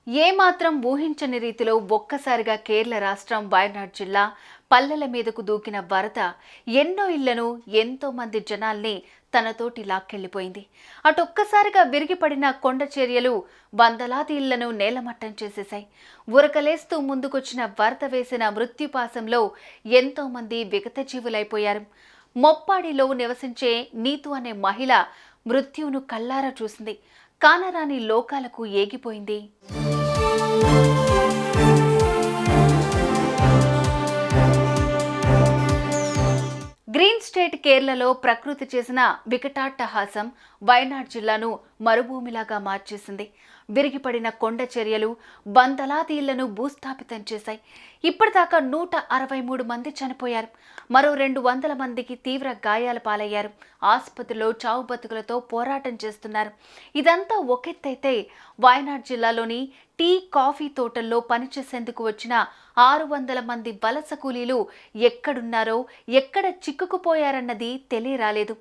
ఏమాత్రం ఊహించని రీతిలో ఒక్కసారిగా కేరళ రాష్ట్రం వయనాడ్ జిల్లా పల్లెల మీదకు దూకిన వరద ఎన్నో ఇళ్లను ఎంతో మంది జనాల్ని తనతోటి లాక్కెళ్లిపోయింది. అటొక్కసారిగా విరిగిపడిన కొండ చర్యలు వందలాది ఇళ్లను నేలమట్టం చేసేశాయి. ఉరకలేస్తూ ముందుకొచ్చిన వరద వేసిన మృత్యుపాసంలో ఎంతో మంది విగతజీవులైపోయారు. మొప్పాడిలో నివసించే నీతు అనే మహిళ మృత్యువును కళ్ళారా చూసింది. కానరాని లోకాలకు ఏగిపోయింది. గ్రీన్ స్టేట్ కేరళలో ప్రకృతి చేసిన వికటాట్టహాసం వయనాడ్ జిల్లాను మరుభూమిలాగా మార్చేసింది. విరిగిపడిన కొండ చర్యలు వందలాది ఇళ్లను భూస్థాపితం చేశాయి. ఇప్పటిదాకా 163 మంది చనిపోయారు. మరో 200 మందికి తీవ్ర గాయాల పాలయ్యారు. ఆసుపత్రిలో చావు బతుకులతో పోరాటం చేస్తున్నారు. ఇదంతా ఒకెత్తైతే వయనాడ్ జిల్లాలోని టీ, కాఫీ తోటల్లో పనిచేసేందుకు వచ్చిన 600 మంది వలస కూలీలు ఎక్కడున్నారో, ఎక్కడ చిక్కుకుపోయారన్నది తెలియరాలేదు.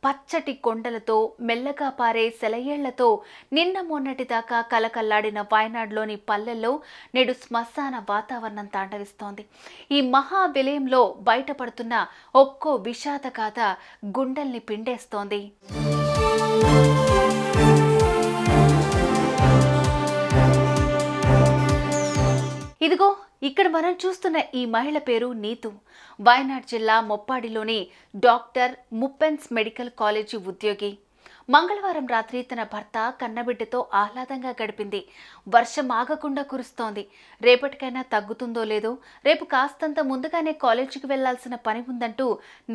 పచ్చటి కొండలతో, మెల్లగా పారే సెలయేళ్లతో నిన్న మొన్నటి దాకా కలకల్లాడిన వయనాడ్లోని పల్లెల్లో నేడు శ్మశాన వాతావరణం తాండవిస్తోంది. ఈ మహా విలయంలో బయటపడుతున్న ఒక్కో విషాద గాథ గుండెల్ని పిండేస్తోంది. ఇదిగో ఇక్కడ మనం చూస్తున్న ఈ మహిళ పేరు నీతు. వయనాడ్ జిల్లా మొప్పాడిలోని డాక్టర్ ముప్పెన్స్ మెడికల్ కాలేజీ ఉద్యోగి. మంగళవారం రాత్రి తన భర్త కన్నబిడ్డతో ఆహ్లాదంగా గడిపింది. వర్షం ఆగకుండా కురుస్తోంది. రేపటికైనా తగ్గుతుందో లేదో, రేపు కాస్తంత ముందుగానే కాలేజీకి వెళ్లాల్సిన పని ఉందంటూ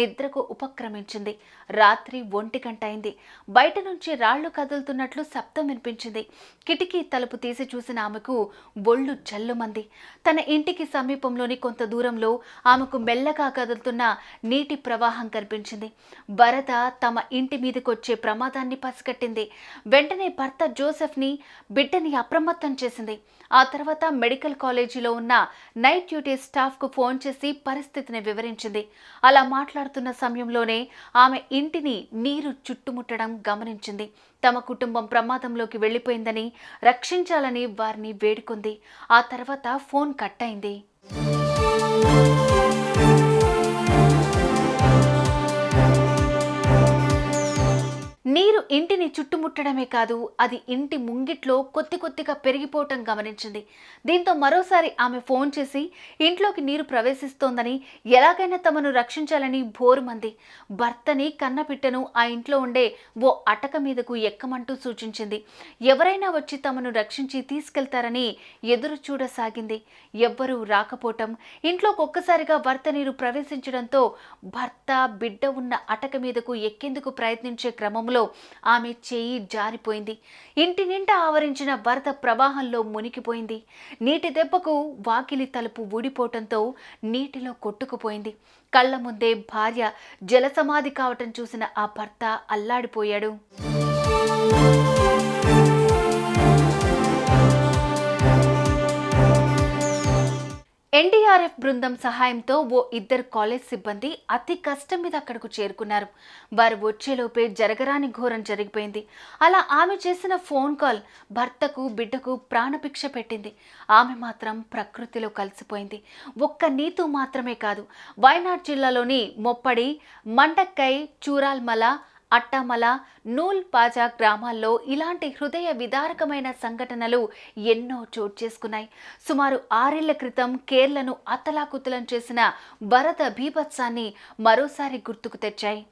నిద్రకు ఉపక్రమించింది. రాత్రి 1 గంట అయింది. బయట నుంచి రాళ్లు కదులుతున్నట్లు శబ్దం వినిపించింది. కిటికీ తలుపు తీసి చూసిన ఆమెకు ఒళ్ళు జల్లుమంది. తన ఇంటికి సమీపంలోని కొంత దూరంలో ఆమెకు మెల్లగా కదులుతున్న నీటి ప్రవాహం కనిపించింది. వరద తమ ఇంటి మీదకొచ్చే ప్రమాదాన్ని పసిగట్టింది. వెంటనే భర్త జోసెఫ్ని, బిడ్డని అప్రమత్తం చేసింది. ఆ తర్వాత మెడికల్ కాలేజీలో ఉన్న నైట్ డ్యూటీ స్టాఫ్కు ఫోన్ చేసి పరిస్థితిని వివరించింది. అలా మాట్లాడుతున్న సమయంలోనే ఆమె ఇంటిని నీరు చుట్టుముట్టడం గమనించింది. తమ కుటుంబం ప్రమాదంలోకి వెళ్లిపోయిందని, రక్షించాలని వారిని వేడుకుంది. ఆ తర్వాత ఫోన్ కట్ అయింది. నీరు ఇంటిని చుట్టుముట్టడమే కాదు, అది ఇంటి ముంగిట్లో కొద్దిగా పెరిగిపోవటం గమనించింది. దీంతో మరోసారి ఆమె ఫోన్ చేసి ఇంట్లోకి నీరు ప్రవేశిస్తోందని, ఎలాగైనా తమను రక్షించాలని బోరుమంది. భర్తని, కన్నపిట్టను ఆ ఇంట్లో ఉండే ఓ అటక మీదకు ఎక్కమంటూ సూచించింది. ఎవరైనా వచ్చి తమను రక్షించి తీసుకెళ్తారని ఎదురు చూడసాగింది. ఎవ్వరూ రాకపోవటం, ఇంట్లోకి ఒక్కసారిగా వరద నీరు ప్రవేశించడంతో భర్త, బిడ్డ ఉన్న అటక మీదకు ఎక్కేందుకు ప్రయత్నించే క్రమంలో ఆమె చేయి జారిపోయింది. ఇంటి నిండా ఆవరించిన వరద ప్రవాహంలో మునిగిపోయింది. నీటి దెబ్బకు వాకిలి తలుపు ఊడిపోవటంతో నీటిలో కొట్టుకుపోయింది. కళ్ల ముందే భార్య జలసమాధి కావటం చూసిన ఆ భర్త అల్లాడిపోయాడు. ఎన్డీఆర్ఎఫ్ బృందం సహాయంతో ఓ 2 కాలేజ్ సిబ్బంది అతి కష్టం మీద అక్కడకు చేరుకున్నారు. వారు వచ్చేలోపే జరగరాని ఘోరం జరిగిపోయింది. అలా ఆమె చేసిన ఫోన్ కాల్ భర్తకు, బిడ్డకు ప్రాణభిక్ష పెట్టింది. ఆమె మాత్రం ప్రకృతిలో కలిసిపోయింది. ఒక్క నీతు మాత్రమే కాదు, వయనాడ్ జిల్లాలోని మొప్పడి, మండక్కై, చూరాల్మల, అట్టామల, నూల్ పాజా గ్రామాల్లో ఇలాంటి హృదయ విదారకమైన సంఘటనలు ఎన్నో చోటు చేసుకున్నాయి. సుమారు 6 ఏళ్ల క్రితం కేరళను అతలాకుతలం చేసిన వరద బీభత్సాన్ని మరోసారి గుర్తుకు తెచ్చాయి.